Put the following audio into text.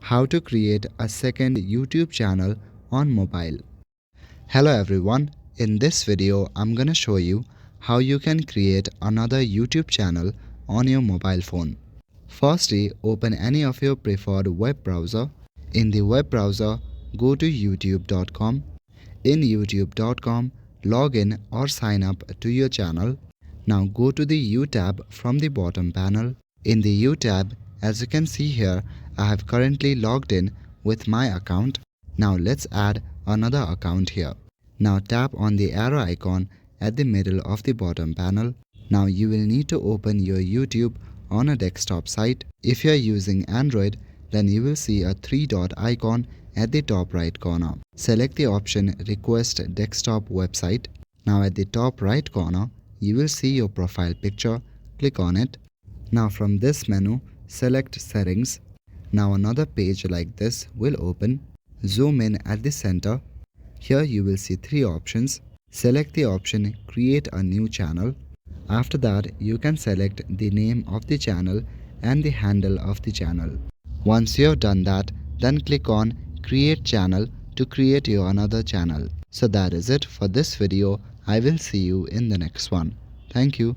How to create a second YouTube channel on mobile. Hello everyone, in this video I'm gonna show you how you can create another YouTube channel on your mobile phone. Firstly, open any of your preferred web browser. In the web browser, go to youtube.com. In youtube.com, log in or sign up to your channel. Now go to the U tab from the bottom panel. In the U tab, as you can see here, I have currently logged in with my account. Now let's add another account here. Now tap on the arrow icon at the middle of the bottom panel. Now you will need to open your YouTube on a desktop site. If you are using Android, then you will see a three-dot icon at the top right corner. Select the option Request Desktop Website. Now at the top right corner, you will see your profile picture. Click on it. Now from this menu, select Settings. Now another page like this will open. Zoom in at the center. Here you will see three options. Select the option Create a New Channel. After that, you can select the name of the channel and the handle of the channel. Once you have done that, then click on Create Channel to create your another channel. So that is it for this video. I will see you in the next one. Thank you.